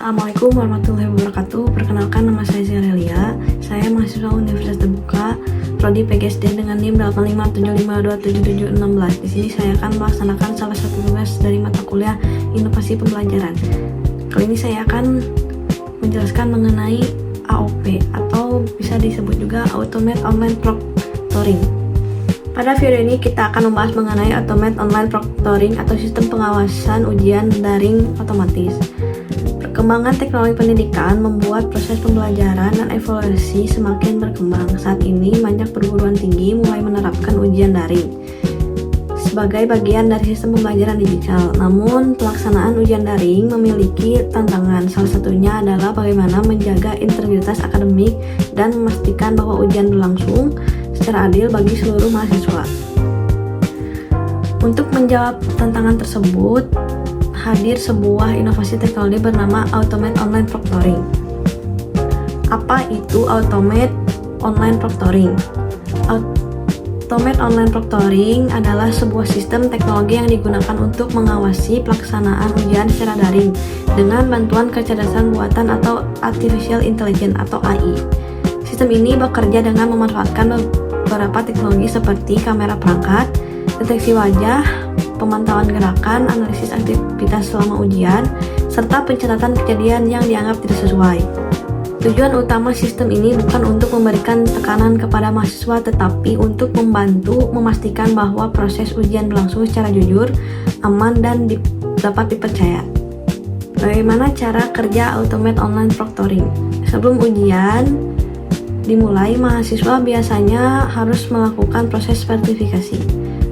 Assalamualaikum warahmatullahi wabarakatuh. Perkenalkan, nama saya Zerelia. Saya mahasiswa Universitas Terbuka, Prodi PGSD dengan NIM 857527716. Di sini saya akan melaksanakan salah satu tugas dari mata kuliah Inovasi Pembelajaran. Kali ini saya akan menjelaskan mengenai AOP atau bisa disebut juga Automate Online Proctoring. Pada video ini kita akan membahas mengenai Automate Online Proctoring atau sistem pengawasan ujian daring otomatis. Perkembangan teknologi pendidikan membuat proses pembelajaran dan evaluasi semakin berkembang. Saat ini, banyak perguruan tinggi mulai menerapkan ujian daring sebagai bagian dari sistem pembelajaran digital. Namun, pelaksanaan ujian daring memiliki tantangan. Salah satunya adalah bagaimana menjaga integritas akademik dan memastikan bahwa ujian berlangsung secara adil bagi seluruh mahasiswa. Untuk menjawab tantangan tersebut, hadir sebuah inovasi teknologi bernama Automate Online Proctoring. Apa itu Automate Online Proctoring? Automate Online Proctoring adalah sebuah sistem teknologi yang digunakan untuk mengawasi pelaksanaan ujian secara daring dengan bantuan kecerdasan buatan atau Artificial Intelligence atau AI. Sistem ini bekerja dengan memanfaatkan beberapa teknologi seperti kamera perangkat, deteksi wajah, pemantauan gerakan, analisis aktivitas selama ujian, serta pencatatan kejadian yang dianggap tidak sesuai. Tujuan utama sistem ini bukan untuk memberikan tekanan kepada mahasiswa, tetapi untuk membantu memastikan bahwa proses ujian berlangsung secara jujur, aman, dan dapat dipercaya. Bagaimana cara kerja Automate Online Proctoring? Sebelum ujian dimulai, mahasiswa biasanya harus melakukan proses verifikasi.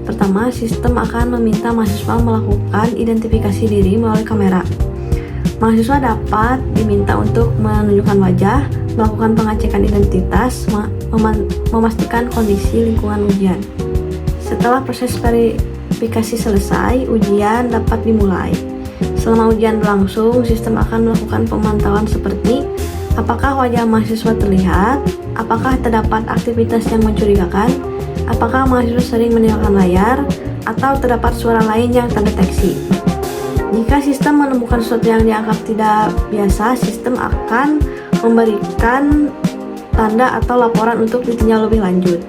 Pertama, sistem akan meminta mahasiswa melakukan identifikasi diri melalui kamera. Mahasiswa dapat diminta untuk menunjukkan wajah, melakukan pengecekan identitas, memastikan kondisi lingkungan ujian. Setelah proses verifikasi selesai, ujian dapat dimulai. Selama ujian berlangsung, sistem akan melakukan pemantauan seperti apakah wajah mahasiswa terlihat, apakah terdapat aktivitas yang mencurigakan, apakah mahasiswa sering meninggalkan layar, atau terdapat suara lain yang terdeteksi. Jika sistem menemukan sesuatu yang dianggap tidak biasa, sistem akan memberikan tanda atau laporan untuk ditinjau lebih lanjut.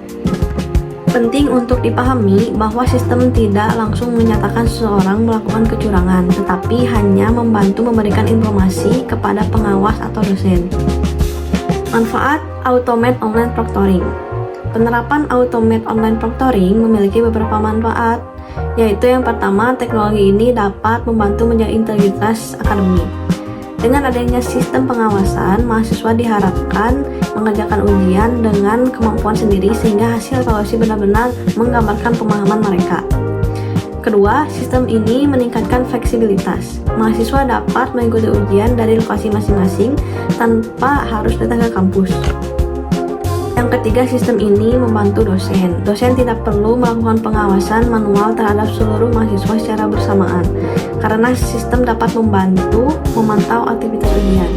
Penting untuk dipahami bahwa sistem tidak langsung menyatakan seseorang melakukan kecurangan, tetapi hanya membantu memberikan informasi kepada pengawas atau dosen. Manfaat Automate Online Proctoring. Penerapan Automate Online Proctoring memiliki beberapa manfaat, yaitu yang pertama, teknologi ini dapat membantu menjaga integritas akademik. Dengan adanya sistem pengawasan, mahasiswa diharapkan mengerjakan ujian dengan kemampuan sendiri sehingga hasil evaluasi benar-benar menggambarkan pemahaman mereka. Kedua, sistem ini meningkatkan fleksibilitas. Mahasiswa dapat mengikuti ujian dari lokasi masing-masing tanpa harus datang ke kampus. Yang ketiga, sistem ini membantu dosen. Dosen tidak perlu melakukan pengawasan manual terhadap seluruh mahasiswa secara bersamaan, karena sistem dapat membantu memantau aktivitas ujian.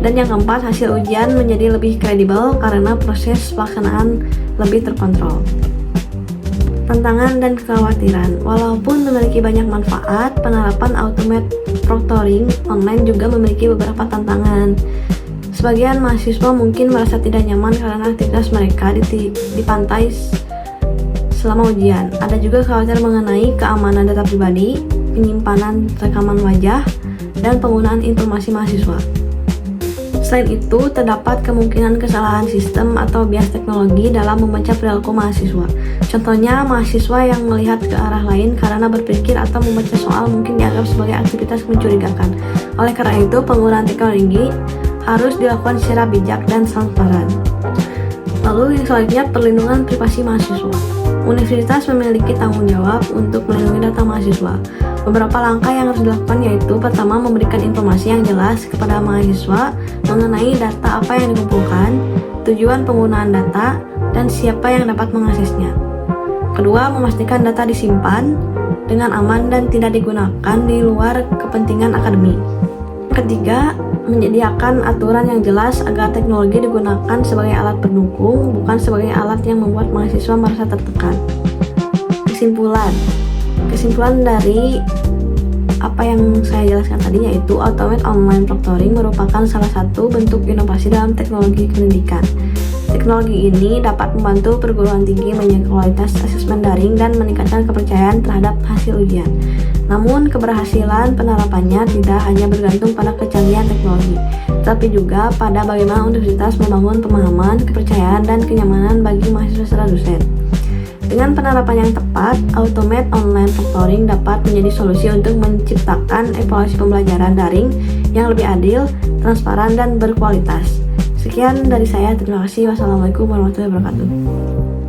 Dan yang keempat, hasil ujian menjadi lebih kredibel karena proses pelaksanaan lebih terkontrol. Tantangan dan kekhawatiran. Walaupun memiliki banyak manfaat, penerapan Automate Proctoring online juga memiliki beberapa tantangan. Sebagian mahasiswa mungkin merasa tidak nyaman karena aktivitas mereka dipantau selama ujian. Ada juga khawatir mengenai keamanan data pribadi, penyimpanan rekaman wajah, dan penggunaan informasi mahasiswa. Selain itu, terdapat kemungkinan kesalahan sistem atau bias teknologi dalam membaca perilaku mahasiswa. Contohnya, mahasiswa yang melihat ke arah lain karena berpikir atau membaca soal mungkin dianggap sebagai aktivitas mencurigakan. Oleh karena itu, penggunaan teknologi harus dilakukan secara bijak dan transparan. Lalu yang selanjutnya, perlindungan privasi mahasiswa. Universitas memiliki tanggung jawab untuk melindungi data mahasiswa. Beberapa langkah yang harus dilakukan yaitu pertama, memberikan informasi yang jelas kepada mahasiswa mengenai data apa yang dikumpulkan, tujuan penggunaan data, dan siapa yang dapat mengaksesnya. Kedua, memastikan data disimpan dengan aman dan tidak digunakan di luar kepentingan akademik. Ketiga, menyediakan aturan yang jelas agar teknologi digunakan sebagai alat pendukung, bukan sebagai alat yang membuat mahasiswa merasa tertekan. Kesimpulan dari apa yang saya jelaskan tadi, yaitu Automate Online Proctoring merupakan salah satu bentuk inovasi dalam teknologi pendidikan. Teknologi ini dapat membantu perguruan tinggi menjaga kualitas asesmen daring dan meningkatkan kepercayaan terhadap hasil ujian. Namun, keberhasilan penerapannya tidak hanya bergantung pada kecanggihan teknologi, tetapi juga pada bagaimana universitas membangun pemahaman, kepercayaan, dan kenyamanan bagi mahasiswa serta dosen. Dengan penerapan yang tepat, Automate Online Proctoring dapat menjadi solusi untuk menciptakan evaluasi pembelajaran daring yang lebih adil, transparan, dan berkualitas. Sekian dari saya, terima kasih. Wassalamualaikum warahmatullahi wabarakatuh.